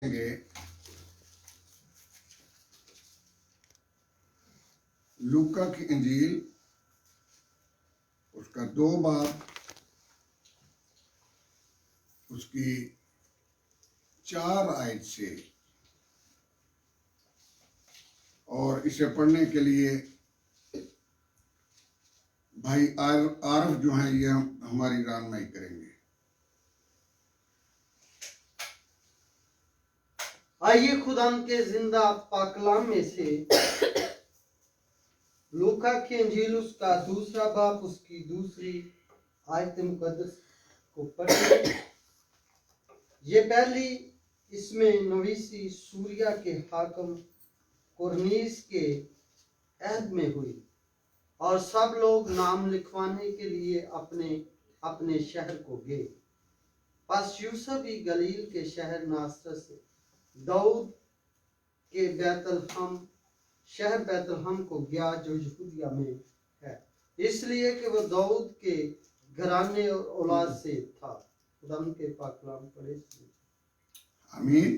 करेंगे लूका की इंजील उसका 2 बाब उसकी 4 आयत से, और इसे पढ़ने के लिए भाई आरफ जो है ये हमारी रहनुमाई करेंगे। आइए खुदा के जिंदा पाकलाम में से लूका की इंजील उसका 2 बाब उसकी 2 आयत मुकद्दस को पढ़ें। ये पहली इसमें नवीसी सूरिया के हाकम कुरनीस के अहद में हुई और सब लोग नाम लिखवाने के लिए अपने अपने शहर को गए। बस यूसुफ भी गलील के शहर नासरत से दाऊद के बैतलहम को गया जो यहूदिया में है, इसलिए कि वो दाऊद के घराने और औलाद से था। खुदा के पाक कलाम पढ़े। आमीन।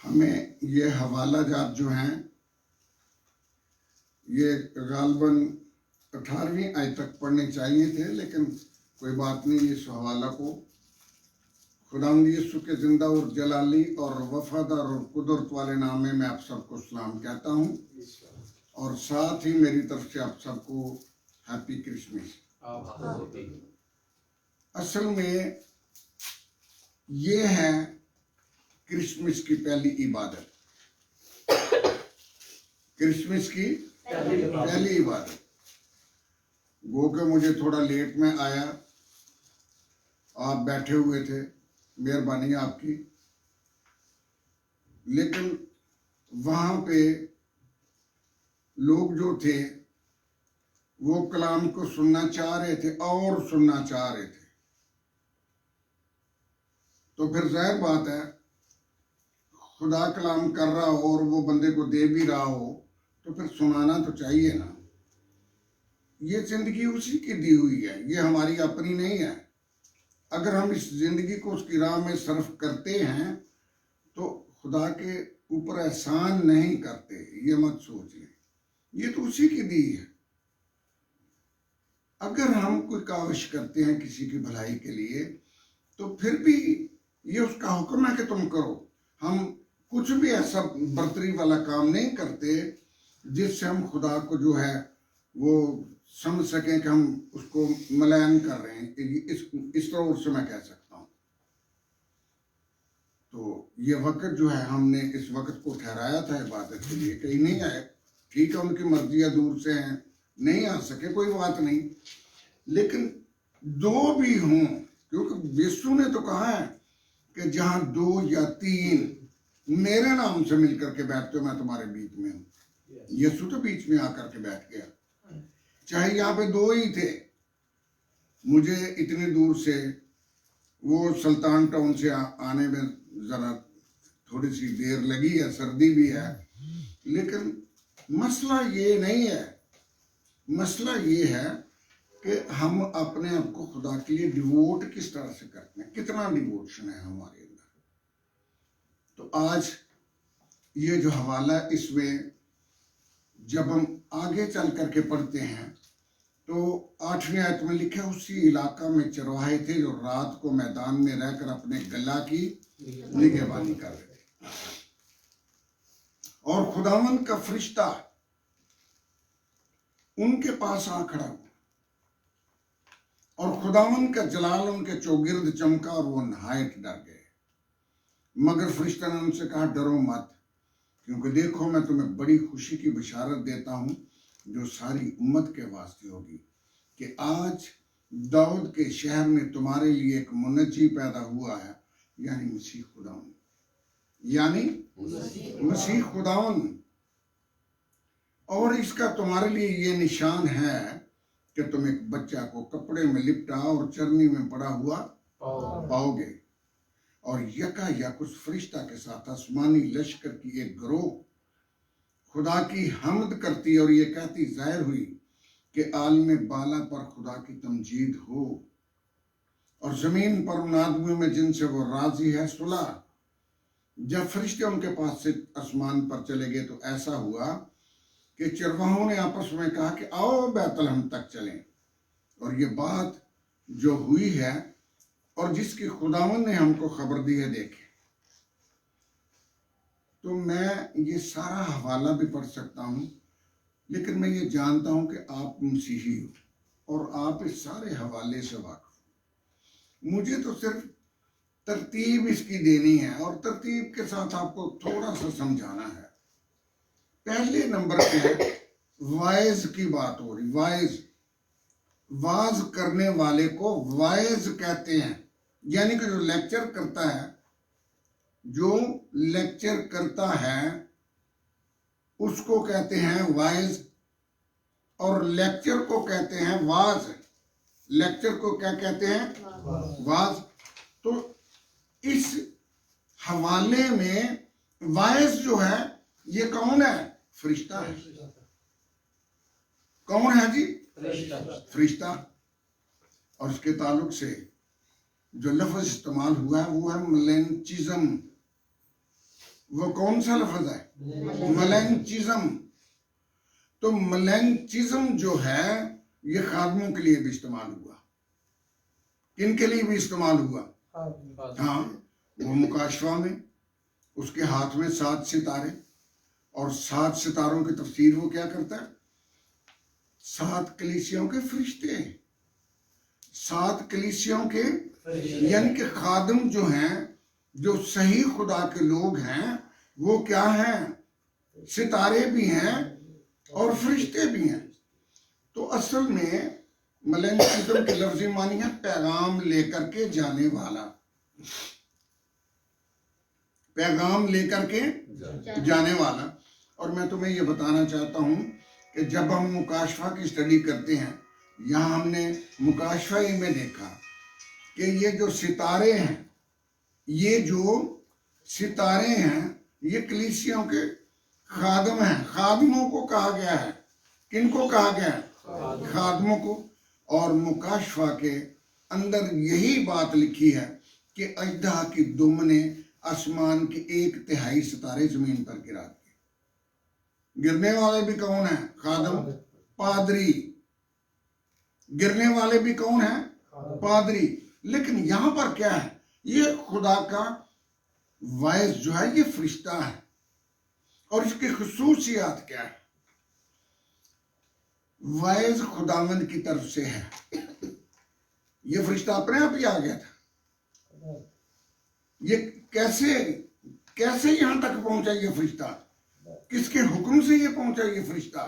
हमें ये हवाला जात जो हैं ये गालबन 18वीं आयत तक पढ़ने चाहिए थे, लेकिन कोई बात नहीं। इस हवाला को खुदावंद यीशु के जिंदा और जलाली और वफादार और कुदरत वाले नाम में मैं आप सबको सलाम कहता हूँ, और साथ ही मेरी तरफ से आप सबको हैप्पी क्रिसमस। असल में ये है क्रिसमस की पहली इबादत, क्रिसमस की पहली इबादत। गो के मुझे थोड़ा लेट में आया, आप बैठे हुए थे, मेहरबानी आपकी, लेकिन वहां पे लोग जो थे वो कलाम को सुनना चाह रहे थे और सुनना चाह रहे थे। तो फिर जाहिर बात है, खुदा कलाम कर रहा हो और वो बंदे को दे भी रहा हो तो फिर सुनाना तो चाहिए ना। ये जिंदगी उसी की दी हुई है, ये हमारी अपनी नहीं है। अगर हम इस जिंदगी को उसकी राह में सर्फ करते हैं तो खुदा के ऊपर एहसान नहीं करते, ये मत सोचिए। ये तो उसी की दी है। अगर हम कोई काविश करते हैं किसी की भलाई के लिए तो फिर भी ये उसका हुक्म है कि तुम करो। हम कुछ भी ऐसा बर्तरी वाला काम नहीं करते जिससे हम खुदा को जो है वो समझ सकें कि हम उसको मलायन कर रहे हैं। इस तरह से मैं कह सकता हूँ। तो ये वक्त जो है हमने इस वक्त को ठहराया था इबादत के लिए। कहीं नहीं आए, ठीक है, उनकी मर्जी है, दूर से हैं, नहीं आ सके, कोई बात नहीं। लेकिन दो भी हों, क्योंकि यीशु ने तो कहा है कि जहां 2 या 3 मेरे नाम से मिलकर के बैठते हो मैं तुम्हारे बीच में हूँ। यीशु तो बीच में आकर के बैठ गया। चाहे यहाँ पे 2 ही थे, मुझे इतनी दूर से वो सुल्तान टाउन से आने में जरा थोड़ी सी देर लगी है, सर्दी भी है, लेकिन मसला ये नहीं है। मसला ये है कि हम अपने आप को खुदा के लिए डिवोट किस तरह से करते हैं, कितना डिवोशन है हमारे अंदर। तो आज ये जो हवाला है, इसमें जब हम आगे चल करके पढ़ते हैं तो 8वीं आयत में लिखा, उसी इलाका में चरवाहे थे जो रात को मैदान में रहकर अपने गला की निगहबानी कर रहे थे, और खुदावंद का फरिश्ता उनके पास आ खड़ा हुआ और खुदावंद का जलाल उनके चौगिर्द चमका और वो नहायत डर गए। मगर फरिश्ता ने उनसे कहा, डरो मत, क्योंकि देखो मैं तुम्हें बड़ी खुशी की बशारत देता हूं जो सारी उम्मत के वास्ते होगी, कि आज दाऊद के शहर में तुम्हारे लिए एक मुनज्जी पैदा हुआ है, यानी मसीह खुदावन, यानी मसीह खुदावन। और इसका तुम्हारे लिए ये निशान है कि तुम एक बच्चा को कपड़े में लिपटा और चरनी में पड़ा हुआ पाओगे। और यकायक उस फरिश्ता के साथ आसमानी लश्कर की एक गिरोह खुदा की हम्द करती और ये कहती जाहिर हुई कि आलम बाला पर खुदा की तमजीद हो। और जमीन पर उन आदमियों में जिनसे वो राजी है सुलह। जब फरिश्ते उनके पास से आसमान पर चले गए तो ऐसा हुआ कि चरवाहों ने आपस में कहा कि आओ बैतलहम तक चलें, और ये बात जो हुई है और जिसकी खुदावन ने हमको खबर दी है देखें। तो मैं ये सारा हवाला भी पढ़ सकता हूँ, लेकिन मैं ये जानता हूँ कि आप मसीही हो और आप इस सारे हवाले से वाकिफ हो। मुझे तो सिर्फ तरतीब इसकी देनी है और तरतीब के साथ आपको थोड़ा सा समझाना है। पहले नंबर पे वाइज की बात हो रही। वाइज, वाज करने वाले को वाइज कहते हैं, यानी कि जो लेक्चर करता है, जो लेक्चर करता है उसको कहते हैं वाइज, और लेक्चर को कहते हैं वाज। लेक्चर को क्या कहते हैं? वाज। तो इस हवाले में वाइज जो है ये कौन है? फरिश्ता है। कौन है जी? फरिश्ता। और इसके ताल्लुक से जो लफ्ज इस्तेमाल हुआ है वो है मलेंचिज्म। वो कौन सा लफ्ज है? मलेंचिज्म। तो मलेंचिज्म जो है ये खादमों के लिए भी इस्तेमाल हुआ। किन के लिए भी इस्तेमाल हुआ? हाँ, वो मुकाशवा में उसके हाथ में 7 सितारे, और 7 सितारों की तफसीर वो क्या करता है? 7 कलीसियाओं के फरिश्ते, 7 कलीसियाओं के, यानी कि खादम जो हैं, जो सही खुदा के लोग हैं, वो क्या हैं? सितारे भी हैं और फरिश्ते भी हैं। तो असल में मलेंचिज्म के लफ्जी मानी है पैगाम लेकर के जाने वाला। पैगाम लेकर के जाने वाला। और मैं तुम्हें ये बताना चाहता हूं कि जब हम मुकाशफा की स्टडी करते हैं, यहाँ हमने मुकाशफा में देखा कि ये जो सितारे हैं, ये जो सितारे हैं, ये कलीसियाओं के खादम हैं। खादमों को कहा गया है। किनको कहा गया है? खादमों को। और मुकाशफा के अंदर यही बात लिखी है कि अजदा की दुम ने आसमान के 1/3 सितारे जमीन पर गिरा दिए। गिरने वाले भी कौन है? खादम, पादरी। गिरने वाले भी कौन है? पादरी। लेकिन यहां पर क्या है? ये खुदा का वाइस जो है ये फरिश्ता है। और इसकी खुसूसियात क्या है? वाइज खुदावंद की तरफ से है। ये फरिश्ता अपने आप ही आ गया था। ये कैसे यहां तक पहुंचा ये फरिश्ता? किसके हुक्म से ये पहुंचा ये फरिश्ता?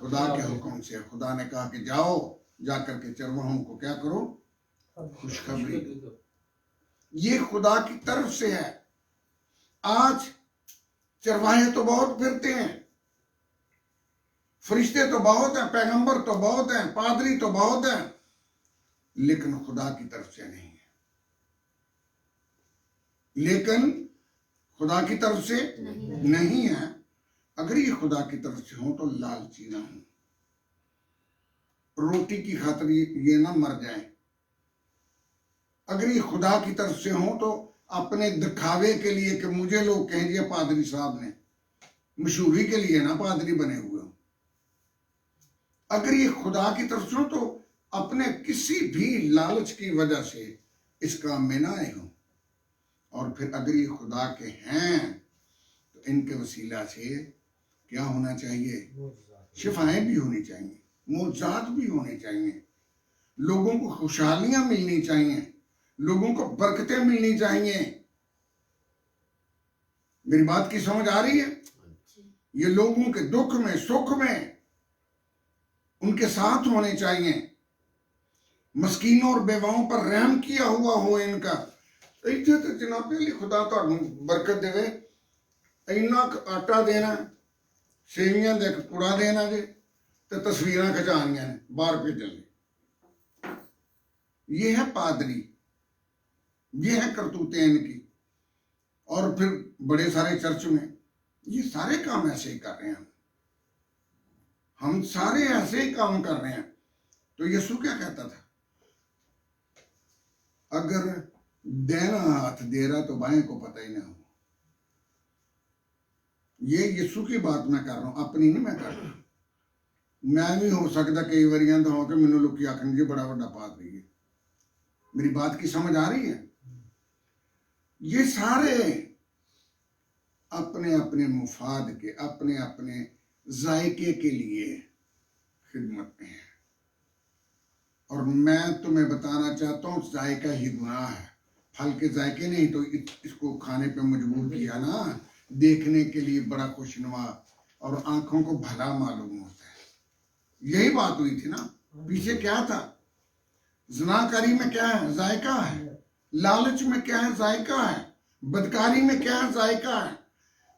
खुदा के हुक्म से। खुदा ने कहा कि जाओ, जाकर के चरवाहों को क्या करो? खुशखबरी दो। ये खुदा की तरफ से है। आज चरवाहे तो बहुत फिरते हैं, फरिश्ते तो बहुत हैं, पैगंबर तो बहुत हैं, पादरी तो बहुत हैं, लेकिन खुदा की तरफ से नहीं है। लेकिन खुदा की तरफ से नहीं है। अगर ये खुदा की तरफ से हो तो लालची ना हो, रोटी की खातिर ये ना मर जाए। अगर ये खुदा की तरफ से हो तो अपने दिखावे के लिए कि मुझे लोग कहेंगे पादरी साहब ने, मशहूरी के लिए ना पादरी बने हुए हो। अगर ये खुदा की तरफ से हो तो अपने किसी भी लालच की वजह से इस काम में ना आए हो। और फिर अगर ये खुदा के हैं तो इनके वसीला से क्या होना चाहिए? शिफाएं भी होनी चाहिए, मोजात भी होने चाहिए, लोगों को खुशहालियां मिलनी चाहिए, लोगों को बरकतें मिलनी चाहिए। मेरी बात की समझ आ रही है? ये लोगों के दुख में सुख में उनके साथ होने चाहिए। मस्कीनों और बेवाओं पर रहम किया हुआ हो इनका। इतने तो जनाबे अली खुदा तुहानू बरकत देवे। इन्ना आटा देना, सेवियां दे पुड़ा देना जे, ते तस्वीरां खिचानियां ने बाहर भेजन। ये है पादरी, ये है करतूतें इनकी। और फिर बड़े सारे चर्च में ये सारे काम ऐसे ही कर रहे हैं। हम सारे ऐसे ही काम कर रहे हैं। तो यीशु क्या कहता था? अगर दाहिना हाथ दे रहा तो बाएं को पता ही ना हो। ये यीशु की बात मैं कर रहा हूं, अपनी नहीं मैं कर रहा। मैं भी हो सकता कई बार तो हो कि मैनू लोग आखन जी बड़ा बड़ा पाप रही है। मेरी बात की समझ आ रही है? ये सारे अपने अपने मुफाद के, अपने अपने जायके के लिए खिदमत में है। और मैं तुम्हें बताना चाहता हूं जायका ही गुनाह है। फल के जायके नहीं तो इसको खाने पे मजबूर किया ना, देखने के लिए बड़ा खुशनुमा और आंखों को भला मालूम होता है। यही बात हुई थी ना। पीछे क्या था? ज़नाकारी में क्या है? जायका है। लालच में क्या है? जायका है। बदकारी में क्या है? जायका है।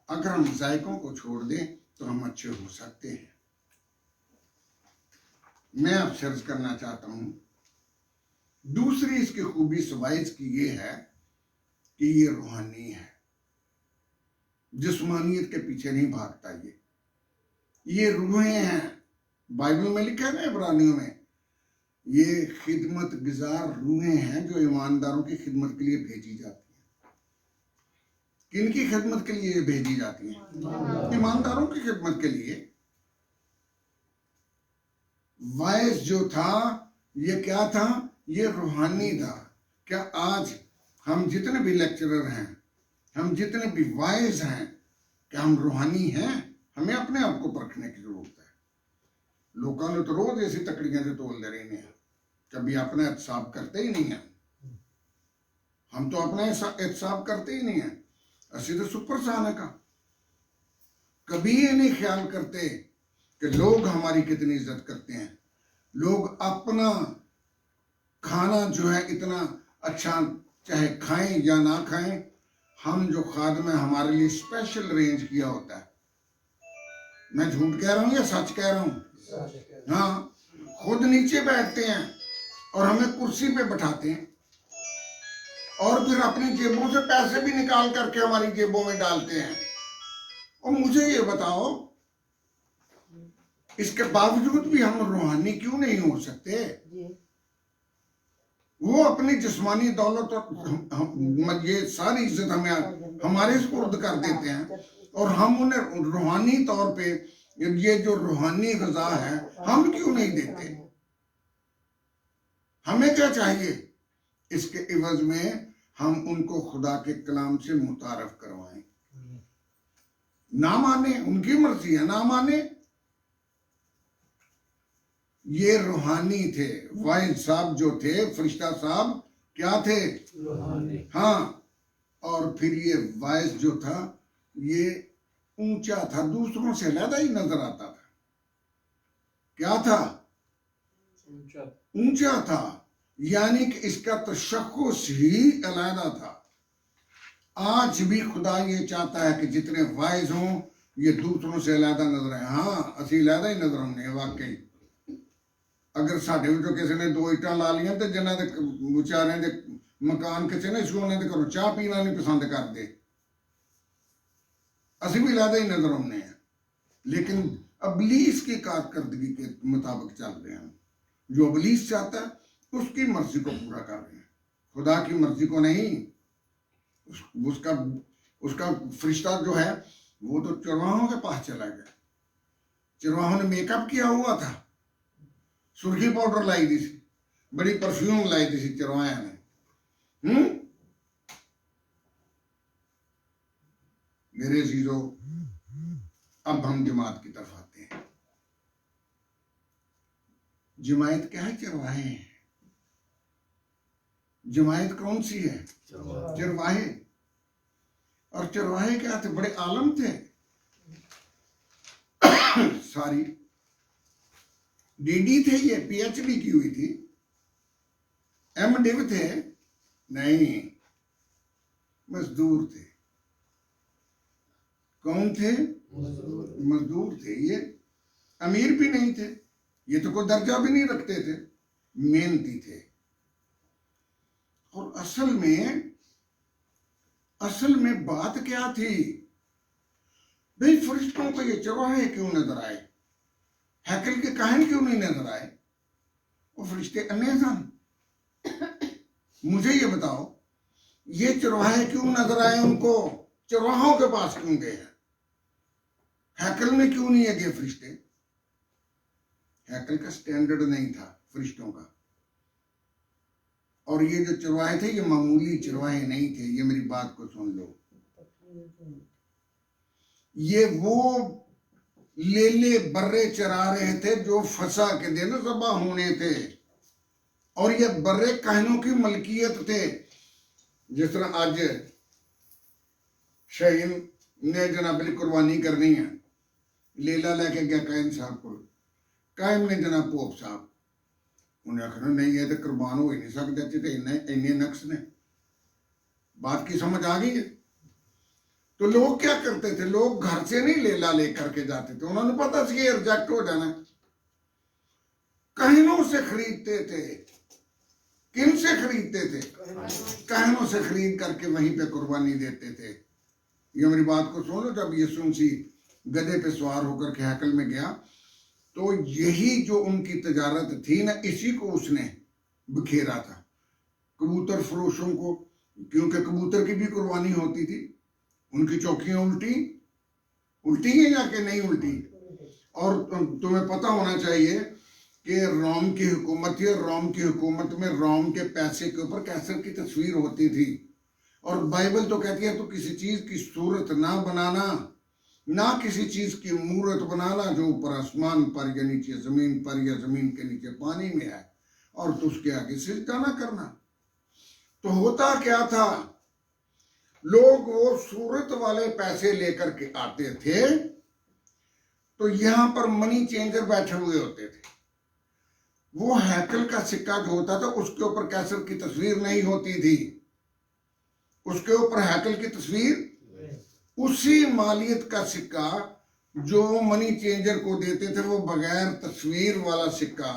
अगर हम जायकों को छोड़ दें तो हम अच्छे हो सकते हैं। मैं अब सर्च करना चाहता हूं, दूसरी इसकी खूबी सवाइज की ये है कि ये रूहानी है, जिस्मानियत के पीछे नहीं भागता। ये रूहें हैं। बाइबल में लिखा है ना इब्रानियों में, ये खिदमत गुजार रूहें हैं जो ईमानदारों की खिदमत के लिए भेजी जाती हैं। किनकी खिदमत के लिए भेजी जाती हैं? ईमानदारों की खिदमत के लिए। वाइज जो था ये क्या था? ये रूहानी था। क्या आज हम जितने भी लेक्चरर हैं, हम जितने भी वाइज हैं, क्या हम रूहानी हैं? हमें अपने आप को परखने की जरूरत है। लोगों ने तो रोज ऐसी तकड़ियां से तोल दे रही हैं, कभी अपना एहसाब करते ही नहीं है। हम तो अपना एहसाब करते ही नहीं है। असि तो सुपर साने का कभी ये नहीं ख्याल करते कि लोग हमारी कितनी इज्जत करते हैं। लोग अपना खाना जो है इतना अच्छा, चाहे खाएं या ना खाएं, हम जो खादम है हमारे लिए स्पेशल अरेंज किया होता है। मैं झूठ कह रहा हूं या सच कह रहा हूं? हाँ, खुद नीचे बैठते हैं और हमें कुर्सी पे बैठाते हैं और फिर अपनी जेबों से पैसे भी निकाल करके हमारी जेबों में डालते हैं। और मुझे ये बताओ, इसके बावजूद भी हम रूहानी क्यों नहीं हो सकते? वो अपनी जिस्मानी दौलत और ये सारी इज्जत हमें हमारे सुपुर्द कर देते हैं और हम उन्हें रूहानी तौर पे ये जो रूहानी गज़ा है हम क्यों नहीं देते? हमें क्या चाहिए? इसके इवज में हम उनको खुदा के कलाम से मुतारफ करवाएं। ना माने, उनकी मर्जी है, ना माने। ये रूहानी थे। वाइज साहब जो थे, फरिश्ता साहब क्या थे? रूहानी। हाँ, और फिर ये वाइज जो था ये ऊंचा था, दूसरों से अलग ही नजर आता था। क्या था? ऊंचा था, यानी कि इसका तशख्खुस ही अलहदा था। आज भी खुदा ये चाहता है कि जितने वाइज हों ये दूसरों से अलहदा नजर आए। हाँ, असि अलहदा ही नजर आने वाकई। अगर साढ़े विचों किसी ने 2 ईटा ला लिया तो जिन्हों के बेचारे के मकान किसी ने उन्होंने घरों चाह पीना नहीं पसंद करते, असि भी अलहदा ही नजर आने हैं। लेकिन अबलीस की कारकर्दगी के मुताबिक चल रहे हैं। जो अबलीस चाहता है उसकी मर्जी को पूरा कर रहे हैं, खुदा की मर्जी को नहीं। उसका फरिश्ता जो है वो तो चरवाहों के पास चला गया। चरवाहों ने मेकअप किया हुआ था, सुर्खी पाउडर लाई दी सी, बड़ी परफ्यूम लाई दी सी चरवाया ने। मेरे अजीजों, अब हम जमात की तरफ आते हैं। जमायत क्या है? चरवाहे हैं। जमायत कौन सी है? चरवाहे। और चरवाहे क्या थे? बड़े आलम थे। सारी डीडी थे, ये पीएचडी की हुई थी। एमडिव थे? नहीं, मजदूर थे। कौन थे? मजदूर थे। ये अमीर भी नहीं थे, ये तो कोई दर्जा भी नहीं रखते थे, मेहनती थे। और असल में बात क्या थी भाई? फरिश्तों को ये चरवाहे क्यों नजर आए? हैकल के काहिन क्यों नहीं नजर आए? वो फरिश्ते अन्य सन। मुझे ये बताओ, ये चरवाहे क्यों नजर आए उनको? चरवाहों के पास क्यों गए? हैकल में क्यों नहीं है गए फरिश्ते? हैकल का स्टैंडर्ड नहीं था फरिश्तों का। और ये जो चरवाहे थे ये मामूली चरवाहे नहीं थे, ये मेरी बात को सुन लो। ये वो लेले बर्रे चरा रहे थे जो फसा के दिन ज़बा होने थे, और ये बर्रे कहनों की मलकियत थे। जिस तरह आज शाहीन ने जनाब कुर्बानी करनी है, लेला लेके गया कायम साहब को, कायम ने जनाब पोप साहब उन्हें आखना नहीं है तो कुर्बान हो ही नहीं सकते, इन्ने नक्स ने। बात की समझ आ गई है? तो लोग क्या करते थे, लोग घर से नहीं लेला लेकर के जाते थे, उन्होंने पता था कि रिजेक्ट हो जाना, कहनों से खरीदते थे। किन से खरीदते थे? कहनों से खरीद करके वहीं पे कुर्बानी देते थे। ये मेरी बात को सुन लो, जब यीशु मसीह गधे पे सवार होकर के हैकल में गया तो यही जो उनकी तजारत थी ना, इसी को उसने बिखेरा था। कबूतर फरोशों को, क्योंकि कबूतर की भी कुर्बानी होती थी, उनकी चौकियां उल्टी हैं या कि नहीं उल्टी? और तुम्हें पता होना चाहिए कि रोम की हुकूमत थी, और रोम की हुकूमत में रोम के पैसे के ऊपर कैसर की तस्वीर होती थी। और बाइबल तो कहती है तो किसी चीज की सूरत ना बनाना, ना किसी चीज की मूर्त बनाना जो ऊपर आसमान पर या नीचे जमीन पर या जमीन के नीचे पानी में है, और तो उसके आगे सिजदा ना करना। तो होता क्या था, लोग वो सूरत वाले पैसे लेकर के आते थे, तो यहां पर मनी चेंजर बैठे हुए होते थे। वो हैकल का सिक्का जो होता था उसके ऊपर कैसर की तस्वीर नहीं होती थी, उसके ऊपर हैकल की तस्वीर, उसी मालियत का सिक्का जो मनी चेंजर को देते थे, वो बगैर तस्वीर वाला सिक्का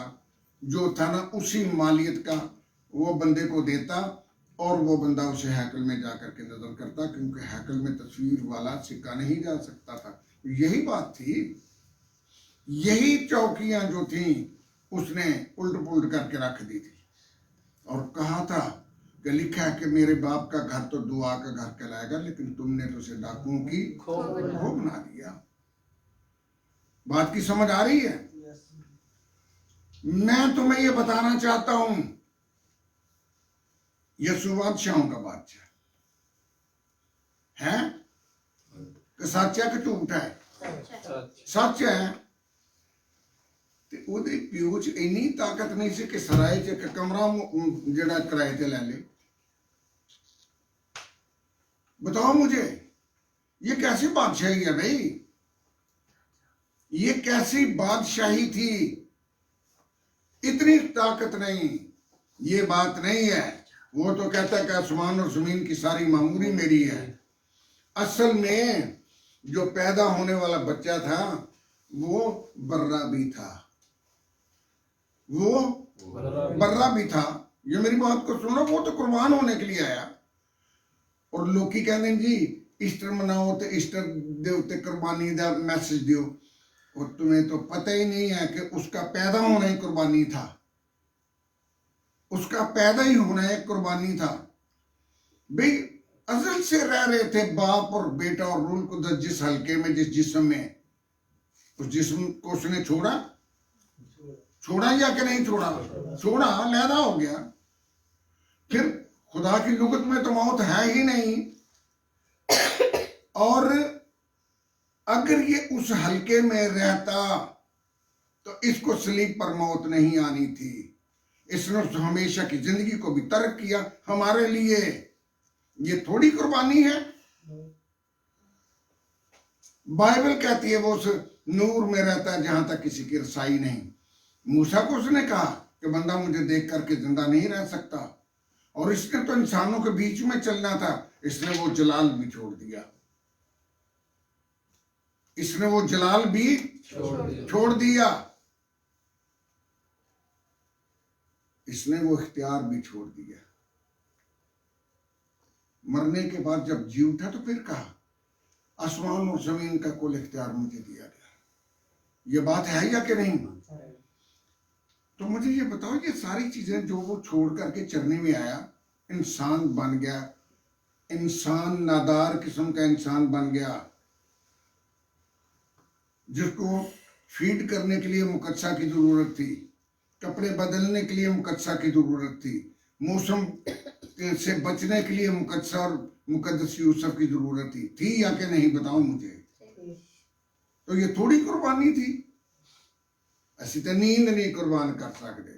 जो था ना, उसी मालियत का वो बंदे को देता, और वो बंदा उसे हैकल में जाकर के नजर करता, क्योंकि हैकल में तस्वीर वाला सिक्का नहीं जा सकता था। यही बात थी, यही चौकियां जो थी उसने उल्ट पुल्ट करके रख दी थी, और कहा था कि लिखा है कि मेरे बाप का घर तो दुआ का घर कहलाएगा, लेकिन तुमने तो उसे डाकुओं की खो बना दिया। बात की समझ आ रही है? मैं तुम्हें यह बताना चाहता हूं, यीशु बादशाहों का बादशाह है कि सच है कि झूठ है? सच है। ते ਉਹਦੇ ਪਿਓ ਚ ਇੰਨੀ ਤਾਕਤ नहीं सी कि सराय च एक कमरा जड़ा किराए ते ले ले। बताओ मुझे, ये कैसी बादशाही है भाई? ये कैसी बादशाही थी? इतनी ताकत नहीं, ये बात नहीं है। वो तो कहता है कि आसमान और जमीन की सारी मामूरी मेरी है। असल में जो पैदा होने वाला बच्चा था वो बर्रा भी था, वो बर्रा भी था। ये मेरी बात को सुनो, वो तो कुर्बान होने के लिए आया। और लोग की कहते हैं जी ईस्टर मनाओ तो ईस्टर दे उत्ते कुर्बानी दा मैसेज दियो, और तुम्हें तो पता ही नहीं है कि उसका पैदा होना ही कुर्बानी था, उसका पैदा ही होना एक कुर्बानी था। भाई अजल से रह रहे थे बाप और बेटा और रूल कुदरत जिस हल्के में, जिस जिस्म में, उस जिस्म को उसने छोड़ा या कि नहीं छोड़ा? छोड़ा, लैदा हो गया। फिर खुदा की लुगत में तो मौत है ही नहीं, और अगर ये उस हल्के में रहता तो इसको सलीब पर मौत नहीं आनी थी। इसने हमेशा की जिंदगी को भी तर्क किया हमारे लिए। ये थोड़ी कुर्बानी है। बाइबल कहती है वो उस नूर में रहता है जहां तक किसी की रसाई नहीं। मूसा को उसने कहा कि बंदा मुझे देख करके जिंदा नहीं रह सकता, और इसने तो इंसानों के बीच में चलना था, इसने वो जलाल भी छोड़ दिया, इसने वो जलाल भी छोड़ दिया, इसने वो इख्तियार भी छोड़ दिया। मरने के बाद जब जी उठा तो फिर कहा आसमान और जमीन का कुल इख्तियार मुझे दिया गया। ये बात है या कि नहीं? तो मुझे ये बताओ, ये सारी चीजें जो वो छोड़ करके चरने में आया, इंसान बन गया, इंसान नादार किस्म का इंसान बन गया, जिसको फीड करने के लिए मुकद्दसा की जरूरत थी, कपड़े बदलने के लिए मुकद्दसा की जरूरत थी, मौसम से बचने के लिए मुकद्दसा और मुकद्दस यूसुफ की जरूरत थी या कि नहीं, बताओ मुझे। तो ये थोड़ी कुर्बानी थी, असी तो नींद नहीं कुर्बान कर सकते,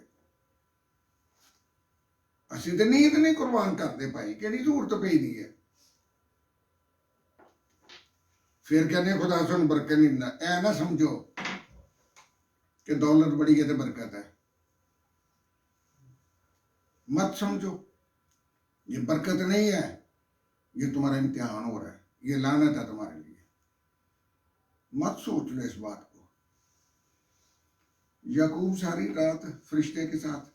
असी तो नींद नहीं कुर्बान करते भाई, केड़ी जरूरत पई दी है। फिर कहने खुदा सुन बरकत नहीं दिंदा, ऐ ना समझो कि दौलत बड़ी है तो बरकत है, मत समझो, ये बरकत नहीं है, ये तुम्हारा इम्तिहान हो रहा है, ये लानत है तुम्हारे लिए। मत सोच लो इस बात को। याकूब सारी रात फरिश्ते के साथ,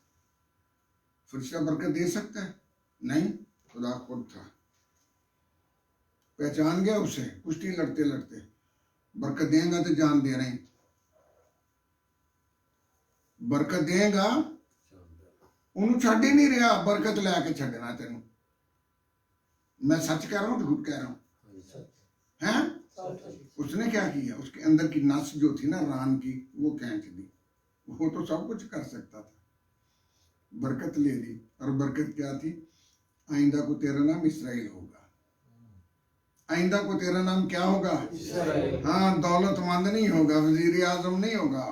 फरिश्ता बरकत दे सकता है? नहीं, खुदा खुद था, पहचान गया उसे कुश्ती लड़ते लड़ते, बरकत देगा तो जान दे रही, बरकत देगा उन्होंने छड़ ही नहीं रहा, बरकत लैके छड़ना तेन। मैं सच कह रहा हूं झूठ कह रहा हूं? हैं? उसने क्या किया, उसके अंदर की नस जो थी ना रान की, वो खींच दी। वो तो सब कुछ कर सकता था, बरकत ले ली। और बरकत क्या थी? आइंदा को तेरा नाम इसराइल होगा, आइंदा को तेरा नाम क्या होगा? हाँ, दौलतमंद नहीं होगा, वजीर आजम नहीं होगा,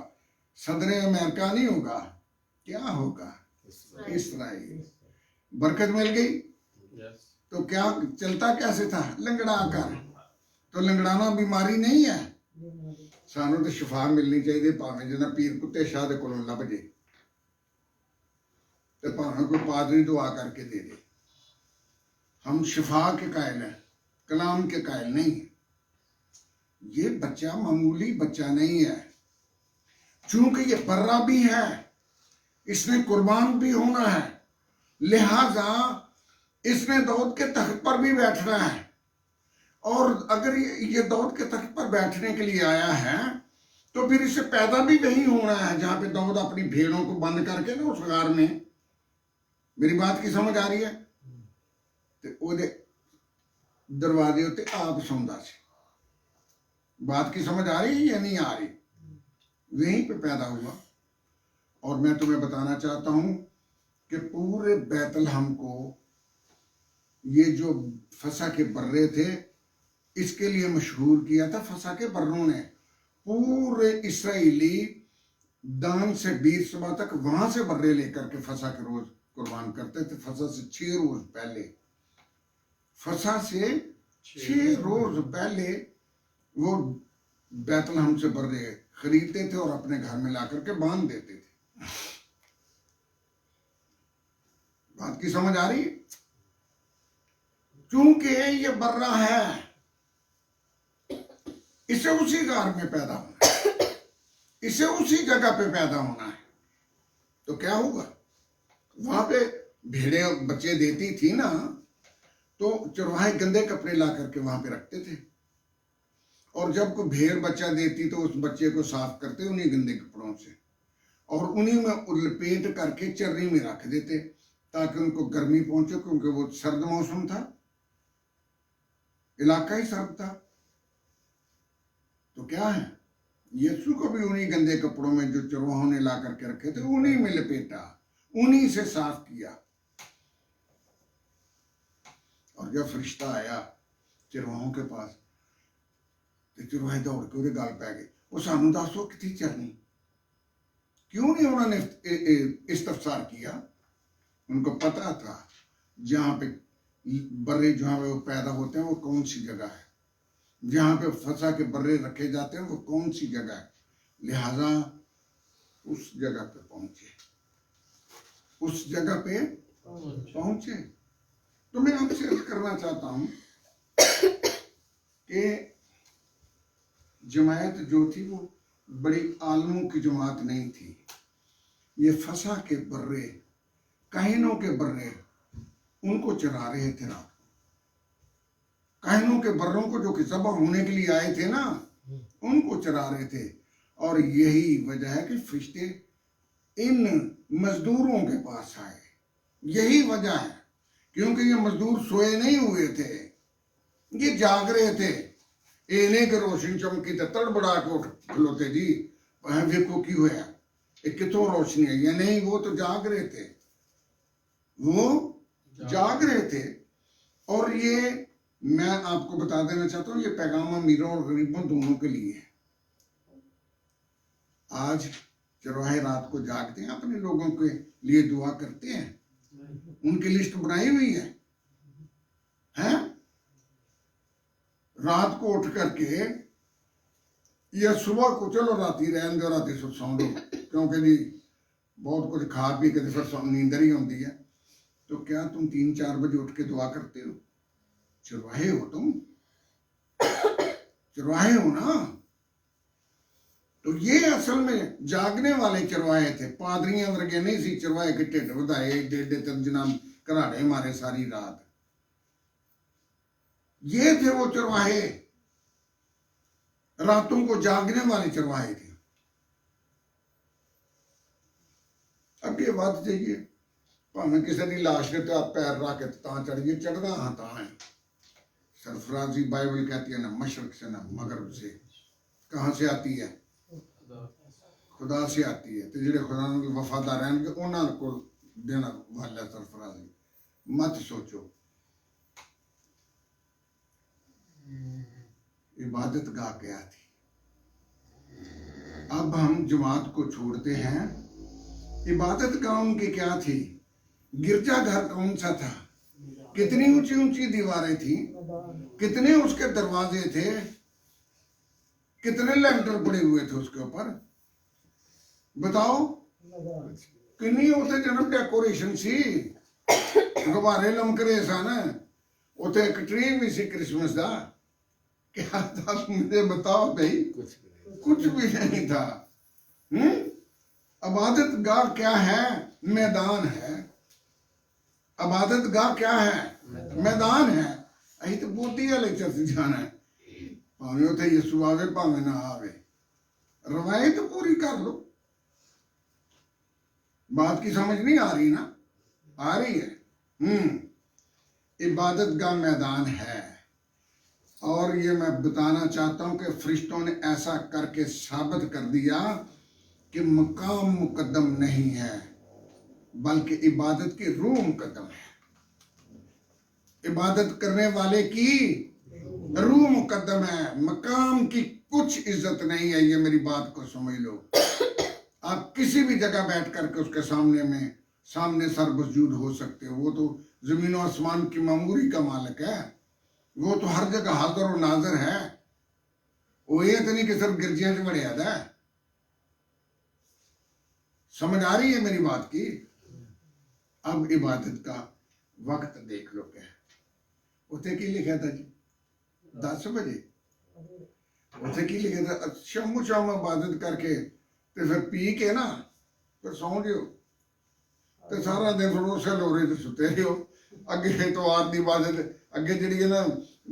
सदर अमेरिका नहीं होगा, क्या होगा? इसराइल। बरकत मिल गई। तो क्या चलता कैसे था? लंगड़ा कर। तो लंगड़ाना बीमारी नहीं है, सानू तो शिफा मिलनी चाहिए, भावें जिन्ना पीर कुत्ते शाह दे कोलों लभ जे, तो भावें कोई पादरी दुआ करके दे दे। हम शिफा के कायल हैं, कलाम के कायल नहीं है। ये बच्चा मामूली बच्चा नहीं है, चूंकि ये बर्रा भी है, इसने कुर्बान भी होना है, लिहाजा इसने दाऊद के तख्त पर भी बैठना है। और अगर ये दाऊद के तख्त पर बैठने के लिए आया है तो फिर इसे पैदा भी वही होना है जहां पे दाऊद अपनी भेड़ों को बंद करके ना उस गार में। मेरी बात की समझ आ रही है? तो ओदे दरवाजे उत्ते आप सौंदा सी। बात की समझ आ रही है या नहीं आ रही? वहीं पे पैदा हुआ। और मैं तुम्हें बताना चाहता हूं कि पूरे बैतलहम को ये जो फसा के बर्रे थे इसके लिए मशहूर किया था। फसा के बर्रों ने पूरे इसराइली दान से बीर सभा तक वहां से बर्रे लेकर के फसा के रोज कुर्बान करते थे। फसा से 6 रोज पहले, फसा से 6 रोज पहले वो बैतलहम से बर्रे खरीदते थे और अपने घर में ला करके बांध देते थे। बात की समझ आ रही? चूंकि ये बर्रा है, इसे उसी गार में पैदा होना है, इसे उसी जगह पे पैदा होना है। तो क्या होगा? वहां पे भेड़े बच्चे देती थी ना, तो चरवाहे गंदे कपड़े ला करके वहां पे रखते थे, और जब कोई भेड़ बच्चा देती तो उस बच्चे को साफ करते उन्हीं गंदे कपड़ों से, और उन्हीं में लपेट करके चर्री में रख देते ताकि उनको गर्मी पहुंचे, क्योंकि वो सर्द मौसम था, इलाका ही सर्द था। तो क्या है, यीशु को भी उन्हीं गंदे कपड़ों में जो चरवाहों ने ला करके रखे थे उन्हीं में लपेटा, उन्हीं से साफ किया। और जब फरिश्ता आया चरवाहों के पास तो चरवाहे दौड़ के उहदे गल पै गए, वो सानू दसो कितनी चरनी? क्यों नहीं उन्होंने इस्तफसार किया? उनको पता था जहां पे बर्रे जहां वो पैदा होते हैं वो कौन सी जगह है, जहां पे फसा के बर्रे रखे जाते हैं वो कौन सी जगह है। लिहाजा उस जगह पे पहुंचे, उस जगह पे पहुंचे। तो मैं आपसे अर्ज करना चाहता हूं कि जमायत जो थी वो बड़ी आलमों की जमात नहीं थी। ये फसा के बर्रे, काहिनों के बर्रे, उनको चरा रहे थे रात। काहिनों के बर्रों को जो कि ज़बह होने के लिए आए थे ना, उनको चरा रहे थे। और यही वजह है कि फरिश्ते इन मजदूरों के पास आए, यही वजह है क्योंकि ये मजदूर सोए नहीं हुए थे, ये जाग रहे थे। इन्हें के रोशनी चमकी तो तड़बड़ा के उठ खलोते जी, वह देखो की होया, ये कितों रोशनी है या नहीं। वो तो जाग रहे थे, वो जाग रहे थे। और ये मैं आपको बता देना चाहता हूं, ये पैगाम अमीरों और गरीबों दोनों के लिए है। आज चरवाहे रात को जागते हैं, अपने लोगों के लिए दुआ करते हैं, उनकी लिस्ट बनाई हुई है, हैं? रात को उठ करके या सुबह को चलो राती रहन दो, राती सौ दो, क्योंकि जी बहुत कुछ खा पी के फिर नींदर ही आती है। तो क्या तुम 3-4 बजे उठ के दुआ करते हो? चरवाहे हो तुम, चरवाहे हो ना। तो ये असल में जागने वाले चरवाहे थे, पादरियां वर्गे नहीं सी चरवाहे के ढिड वधाए डेडे तर्जना घराड़े मारे सारी रात। ये थे वो चरवाहे, रातों को जागने वाले चरवाहे थे। अब ये बात चाहिए, भावें किसी की लाश के तो पैर रख के ता चढ़िए, चढ़ना हाँ ता है। सरफराजी बाइबल कहती है ना मशरक से ना मगरब से। कहाँ से आती है? खुदा से आती है। तो जेडे खुदा के वफादार रहेंगे उन्होंने को देना वाला सरफराजी। मत सोचो। इबादत गाह क्या थी? अब हम जमात को छोड़ते हैं। इबादत गाह उनकी क्या थी? गिरजाघर कौन सा था? कितनी ऊंची ऊंची दीवारें थी, कितने उसके दरवाजे थे, कितने लेंटर पड़े हुए थे उसके ऊपर, बताओ। कितनी उसे जन्म डेकोरेशन सी, गुब्बारे लमकरे सन, उसे एक ट्री भी सी क्रिसमस का। क्या था मुझे बताओ भाई? कुछ भी नहीं था। इबादत गाह क्या है? मैदान है। इबादत गाह क्या है? मैदान है। अही तो बोटी वाले चर्च जाना है, भावे उथे यीशु आवे भावे ना आवे, रवायत तो पूरी कर लो। बात की समझ नहीं आ रही ना? आ रही है। इबादत का मैदान है। और ये मैं बताना चाहता हूं कि फरिश्तों ने ऐसा करके साबित कर दिया कि मकाम मुकद्दम नहीं है, बल्कि इबादत की रूह मुकद्दम है। इबादत करने वाले की रूह मुकद्दम है, मकाम की कुछ इज्जत नहीं है। ये मेरी बात को समझ लो। आप किसी भी जगह बैठ करके उसके सामने सर मौजूद हो सकते हो। वो तो जमीन और आसमान की मामूरी का मालिक है। वो तो हर जगह हाजिर और नाजिर है। वो ये तो नहीं कि सिर्फ गिरजियां से बड़े आता है। समझ आ रही है मेरी बात की? अब इबादत का वक्त देख लो क्या है। उसे की लिखा था जी 10 बजे। उसे की लिखा था शामो शाम इबादत करके ते फिर पी के ना फिर सौ जियो ते सारा दिन फिर उसे लोरे ते सुते रहो। अगे एतवार की इबादत अगे जी ना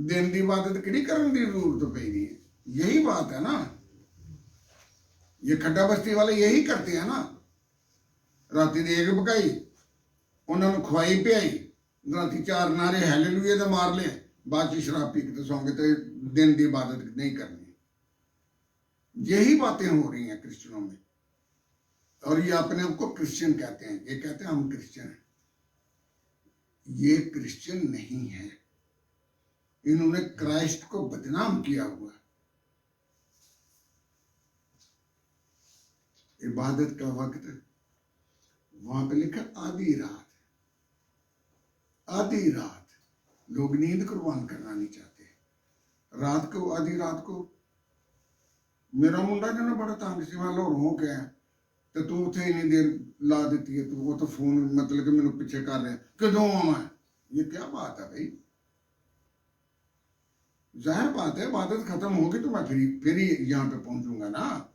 दिन की इबादत कि करने की जरूरत पई है। यही बात है ना। ये खड्डा बस्ती वाले यही करते हैं ना। राती देग पकाई, उन्होंने खुआई पियाई, राती 4 नारे हालेलुया दे मार ले, बाद च शराब पी के सौंगे तो दिन की इबादत नहीं करनी। यही बातें हो रही हैं क्रिश्चियनों में। और ये अपने आप को क्रिश्चियन कहते हैं। ये कहते हैं हम क्रिश्चियन हैं। ये क्रिश्चियन नहीं है। इन्होंने क्राइस्ट को बदनाम किया हुआ। इबादत का वक्त वहां पे लिखा आधी रात। आधी रात लोग नींद कुर्बान करना नहीं चाहते। रात को आधी रात को मेरा मुंडा जो ना बड़ा तंग सी मैं लाहौर हो गया तो तू उथे इन्नी देर ला देती है। तू वो तो फोन मतलब कि मैंने पीछे कर रहे कदों आवा। ये क्या बात है भाई? जाहिर बात है इबादत खत्म होगी तो मैं फिर ही यहाँ पे पहुंचूंगा ना।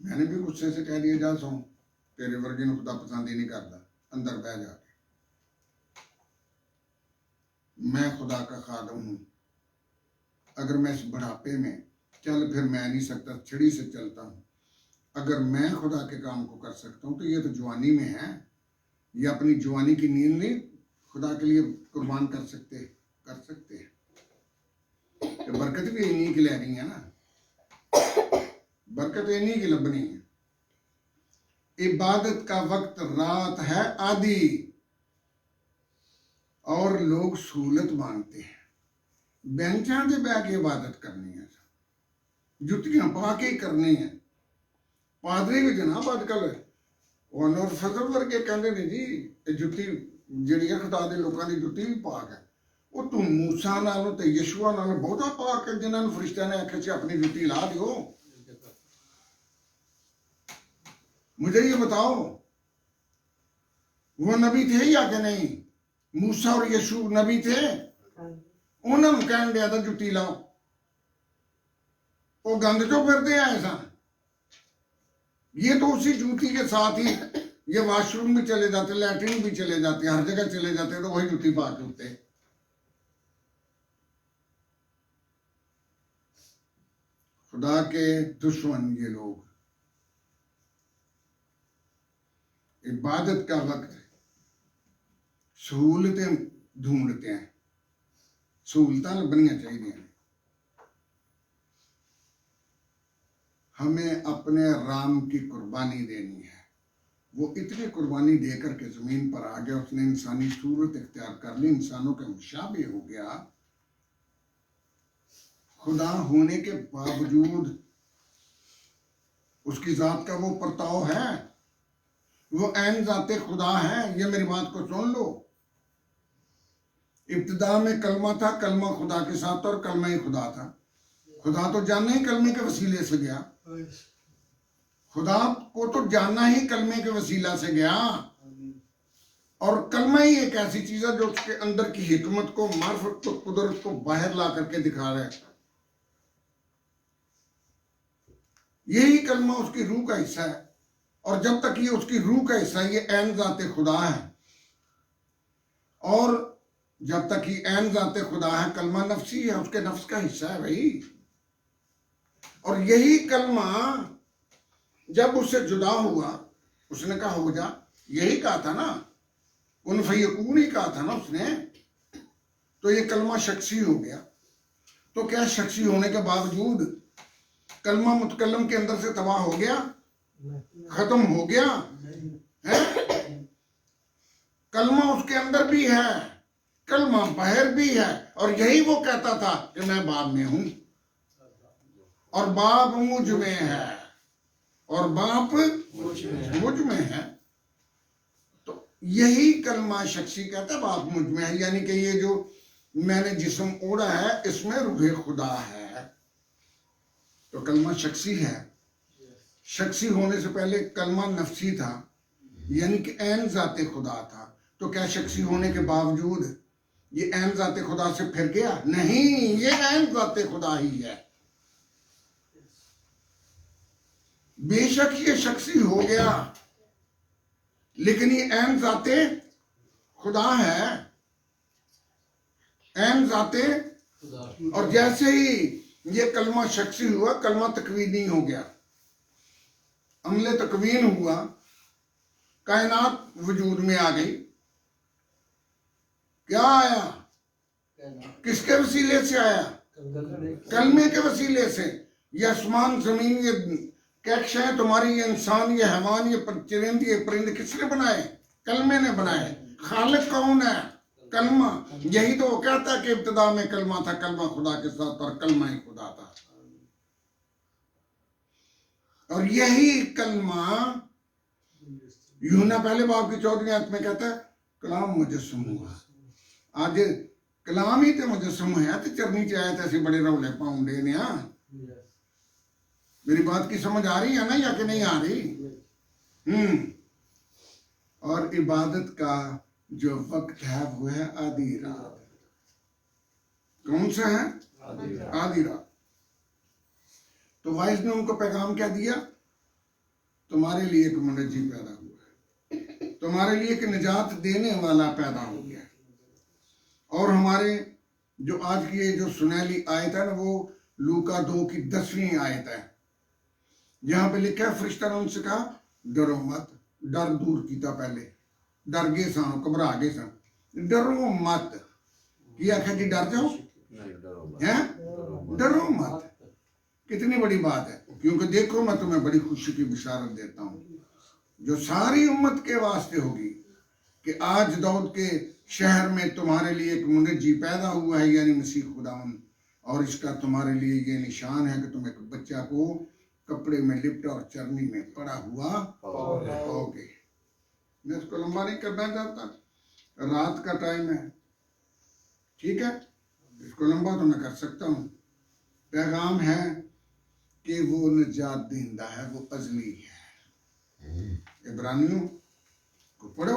मैंने भी गुस्से से कह दिया जा सो तेरे वर्गे ने खुदा पसंद ही नहीं करता, अंदर बह जाके। मैं खुदा का खादम हूं। अगर मैं इस बुढ़ापे में चल फिर मैं नहीं सकता, छड़ी से चलता हूं। अगर मैं खुदा के काम को कर सकता हूं तो ये तो जवानी में है। ये अपनी जवानी की नींद नहीं खुदा के लिए कुर्बान कर सकते हैं। तो बरकत भी इन्हीं की ले रही है ना, बरकत इन्हीं की लबनी है। इबादत का वक्त रात है आधी और लोग सहूलत मांगते हैं। बेंचा से बह के इबादत करनी है, जुतियां पा के करनी है। पादरी भी जनाब अजकल और फजल वर्गे कहते ने जी जुती जिहड़ी खुदा दे लोकां दी जुती भी पाक है। वो तू मूसा नालों ते यशुआ नालों बहुता पाक है, जिन्होंने फरिश्तियां ने आख्या अपनी जुती ला दियो। मुझे ये बताओ वो नबी थे या कि नहीं? मूसा और यशु नबी थे? उन्होंने कहन दिया था जुती लाओ, वो गंद चो फिरते आए सन। ये तो उसी जूती के साथ ही ये वॉशरूम भी चले जाते, लैट्रिन भी चले जाते, हर जगह चले जाते, तो वही जूती पा के उठते। खुदा के दुश्मन ये लोग इबादत का वक्त सहूलतें ढूंढते हैं, सहूलतां लभनियां चाहिए। हमें अपने राम की कुर्बानी देनी है। वो इतनी कुर्बानी देकर के जमीन पर आ गया, उसने इंसानी सूरत इख्तियार कर ली, इंसानों के मुशाबे हो गया। खुदा होने के बावजूद उसकी जात का वो परताव है, वो ऐन जाते खुदा है। ये मेरी बात को सुन लो। इब्तिदा में कलमा था, कलमा खुदा के साथ था और कलमा ही खुदा था। खुदा तो जानना ही कलमे के वसीले से गया, खुदा को तो जानना ही कलमे के वसीला से गया। और कलमा ही एक ऐसी चीज है जो उसके अंदर की हिकमत को, मार्फत को, कुदरत को बाहर ला करके दिखा रहा है। यही कलमा उसकी रूह का हिस्सा है। और जब तक ये उसकी रूह का हिस्सा है, ये ऐन जाते खुदा है। और जब तक ये ऐन जाते खुदा है, कलमा नफ्सी है, उसके नफ्स का हिस्सा है भाई। और यही कलमा जब उससे जुदा हुआ, उसने कहा हो जा, यही कहा था ना, उन फयकून ही कहा था ना उसने। तो ये कलमा शख्सी हो गया। तो क्या शख्सी होने के बावजूद कलमा मुतकल्लम के अंदर से तबाह हो गया, खत्म हो गया है? कलमा उसके अंदर भी है, कलमा बाहर भी है। और यही वो कहता था कि मैं बाप में हूं और बाप मुझ में है और बाप मुझ में है। तो यही कलमा शख्सी कहता है बाप मुझ में है, यानी कि ये जो मैंने जिस्म ओढ़ा है इसमें रूह खुदा है। तो कलमा शख्सी है। शख्सी होने से पहले कलमा नफ्सी था, यानी कि ऐन जाते खुदा था। तो क्या शख्सी होने के बावजूद ये ऐन जाते खुदा से फिर गया? नहीं, ये ऐन जाते खुदा ही है। बेशक ये शख्सी हो गया, लेकिन ये ऐन जाते खुदा है, ऐन जाते। और जैसे ही ये कलमा शख्सी हुआ, कलमा तकवीनी हो गया, अमले तकवीन हुआ, कायनात वजूद में आ गई। क्या आया? किसके वसीले से आया? कलमे के वसीले से। ये आसमान जमीन, ये कैक्शाएं तुम्हारी, ये इंसान, ये हैवान, ये चरिंद, ये परिंदे किसने बनाए? कलमे ने बनाए। खालिक कौन है? कलमा। यही तो वो कहता है कि इब्तिदा में कलमा था, कलमा खुदा के साथ और कलमा ही खुदा था। और यही कलमा यूहन्ना पहले बाब की 14वीं आयत में कहता है कलाम मुजस्सम हुआ। आज कलाम ही तो मुजस्सम है, तो चरनी चाहे ऐसे बड़े रौले पाउंडे ने। मेरी बात की समझ आ रही है ना, या कि नहीं आ रही? और इबादत का जो वक्त है वो है आधी रात। कौन सा है? आधी रात। तो वाइस ने उनको पैगाम क्या दिया? तुम्हारे लिए एक मुनज्जी पैदा हुआ है, तुम्हारे लिए एक निजात देने वाला पैदा हो गया। और हमारे जो आज की ये जो सुनहली आयत है ना, वो लूका 2 की 10वीं आयत है। यहां पे लिखा है, फरिश्ता ने उनसे कहा डरो मत। डर दूर कीता पहले, डर गए सन, घबरा गए सन। डरो मत, की आखिर जी डर जाओ, हैं डरो मत। कितनी बड़ी बात है, क्योंकि देखो मैं तुम्हें बड़ी खुशी की बिशारत देता हूँ जो सारी उम्मत के वास्ते होगी कि आज दाऊद के शहर में तुम्हारे लिए एक मुनज्जी पैदा हुआ है, यानी मसीह खुदावन, और इसका तुम्हारे लिए ये निशान है कि तुम एक बच्चा को कपड़े में लिपटा और चरनी में पड़ा हुआ पाओगे। मैं इसको लंबा नहीं करना चाहता, रात का टाइम है, ठीक है, इसको लंबा तो मैं कर सकता हूँ। पैगाम है कि वो निजात देंदा है, वो अजली है। इब्रानियों को पढ़ो,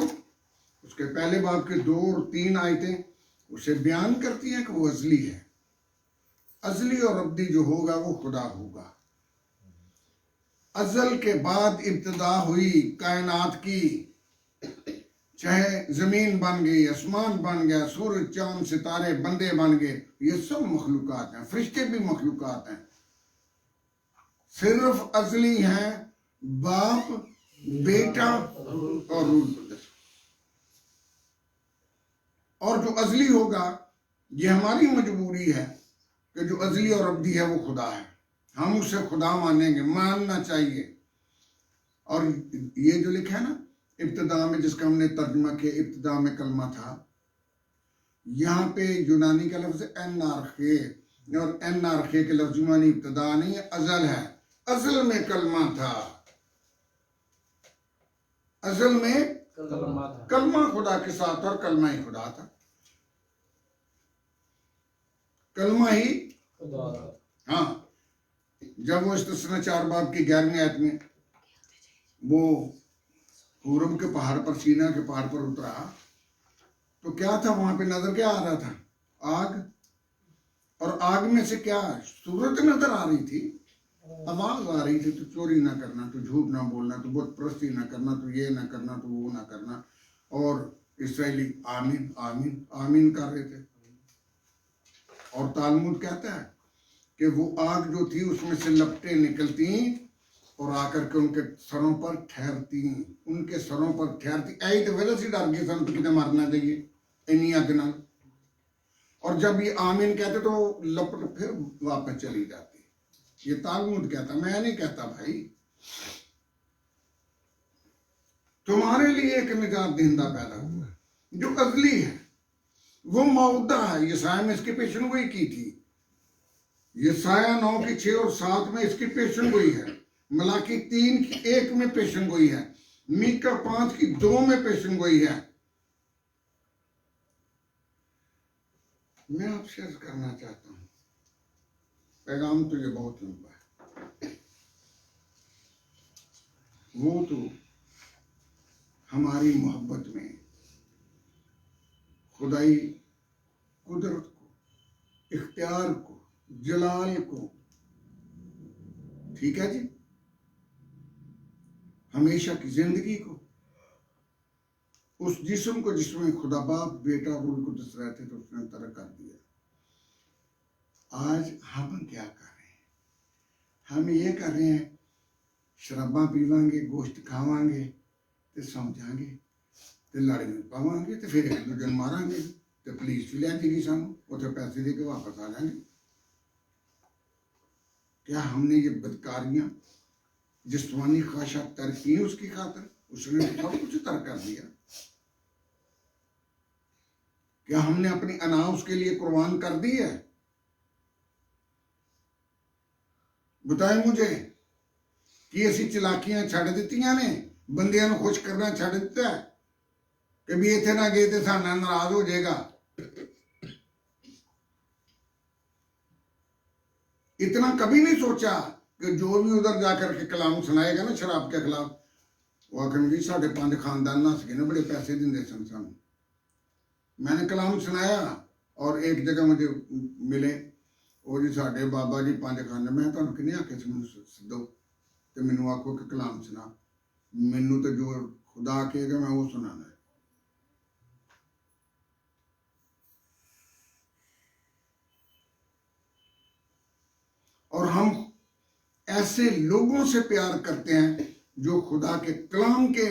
उसके पहले बाब के 2 और 3 आयतें उसे बयान करती हैं कि वो अजली है। अजली और अब्दी जो होगा वो खुदा होगा। अजल के बाद इब्तिदा हुई कायनात की, चाहे जमीन बन गई, आसमान बन गया, सूरज चांद सितारे बंदे बन गए, ये सब मखलूकात हैं, फरिश्ते भी मखलूकात हैं। सिर्फ अजली हैं बाप, बेटा और रूह कुद्दस। और जो अजली होगा, ये हमारी मजबूरी है कि जो अजली और अब्दी है वो खुदा है, हम उसे खुदा मानेंगे, मानना चाहिए। और ये जो लिखा है ना इब्तिदा में, जिसका हमने तर्जुमा किया, इब्तिदा में कलमा था, यहाँ पे यूनानी का लफ्ज एनार्खे, और एनार्खे के लफ्ज मानी इब्तिदा नहीं है, अजल है। अजल में कलमा था, अजल में कलमा खुदा के साथ, और कलमा ही खुदा था, कलमा ही हाँ। जब वो इस्तिस्ना 4 बाब की 11वीं आयत में वो पूरब के पहाड़ पर, सीना के पहाड़ पर उतरा, तो क्या था वहां पे नजर क्या आ रहा था? आग। और आग में से क्या सूरत नजर आ रही थी, आवाज आ रही थी, तो चोरी ना करना, तो झूठ ना बोलना, तो बुत परस्ती ना करना, तो ये ना करना, तो वो ना करना। और इसराइली आमीन आमीन आमीन कर रहे थे। और तालमुद कहता है कि वो आग जो थी उसमें से लपटें निकलती और आकर के उनके सरों पर ठहरती, उनके सरों पर ठहरती। ऐ तो वजह से डर गए सन तो कितने मारना चाहिए इन्हीं अग नाल। और जब ये आमीन कहते तो लपट फिर वापस चली जाती। ये तालमुद कहता, मैं नहीं कहता भाई। तुम्हारे लिए एक निजात देंदा पैदा हुआ है जो अजली है, वो मौदा है। यसाया में इसकी पेशन गोई की थी, यसाया 9 की 6 और 7 में इसकी पेशन गोई है, मलाकी 3 की 1 में पेशन गोई है, मीका 5 की 2 में पेशन गोई है। मैं आपसे अर्ज करना चाहता हूं, पैगाम तो ये बहुत लंबा है, वो तो हमारी मोहब्बत में खुदाई कुदरत को, इख्तियार को, जलाल को, ठीक है जी, हमेशा की जिंदगी को, उस जिस्म को जिसमें खुदा बाप, बेटा, रूह कुद्दस रहते तो उसने तरक कर दिया। आज हम क्या कर रहे हैं? हम ये कर रहे हैं, शराबा पीवांगे, गोश्त खावांगे, तो समझांगे, तो लड़ में पावांगे, तो फिर एक दूजे मारांगे, तो पुलिस भी ले जाएगी सानू, उसे पैसे दे के वापस आ जाएंगे। क्या हमने ये बदकारियां, जिस्मानी ख्वाहिशात तर्क की उसकी खातर? उसने सब कुछ तर्क कर दिया। क्या हमने अपनी अना उसके लिए कुर्बान कर दी है? बताए मुझे कि ऐसी चलाकियां छड़ दित्तियां ने, बंदियां नूं खुश करना छड़ दिता है कि भी इत्थे ना गए तो साडे नाल नाराज हो जाएगा। इतना कभी नहीं सोचा कि जो भी उधर जाकर के कलाम सुनाएगा ना शराब के खिलाफ, वो आखिर साढ़े 5 खानदान नस गए ना, बड़े पैसे देंगे सन सानू। मैंने कलाम सुनाया और एक जगह मुझे मिले, वो जी साढ़े बाबा जी 5 खानदान। मैं तुहानू किन्ने आखे सी मैनू सदो ते मैनू आखो कि कलाम सुना। मैनू तो जो खुदा कहेगा मैं वो सुनाना है। और हम ऐसे लोगों से प्यार करते हैं जो खुदा के कलाम के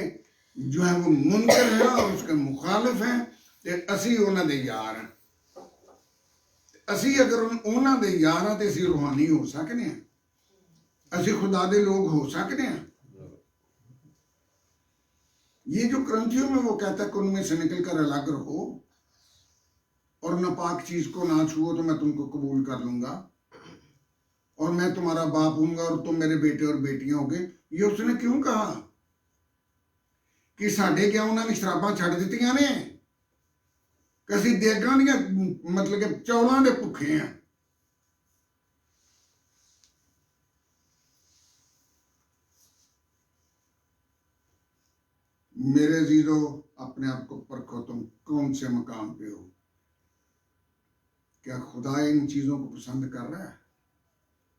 जो है वो मुनकर है और उसके मुखालिफ हैं ते असी उन्हां दे यार हैं। असी अगर उन्हां दे यार हैं ते असी रूहानी हो सकने हैं, असी खुदा दे लोग हो सकने हैं। ये जो क्रंथियों में वो कहता है कि उनमें से निकल कर अलग रहो और नापाक चीज को ना छुओ तो मैं तुमको कबूल कर लूंगा और मैं तुम्हारा बाप हूंगा और तुम मेरे बेटे और बेटियां होगे, ये उसने क्यों कहा? कि साढ़े क्या उन्होंने शराबां छड़ दित्तियां ने कि असीं देगां दियां मतलब कि चौलां दे भुखे हैं। मेरे जीरो अपने आप को परखो, तुम कौन से मकाम पे हो। क्या खुदा इन चीजों को पसंद कर रहा है?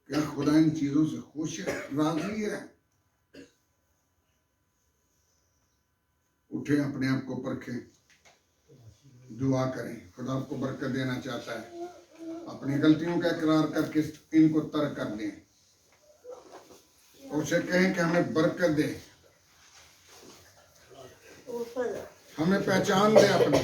क्या खुदा इन चीजों से खुश है, राजी है? उठे, अपने आप को परखें, दुआ करें। खुदा आपको बरकत देना चाहता है। अपनी गलतियों का इकरार करके इनको तर्क कर दें और उसे कहें कि हमें बरकत दे, हमें पहचान दे अपनी।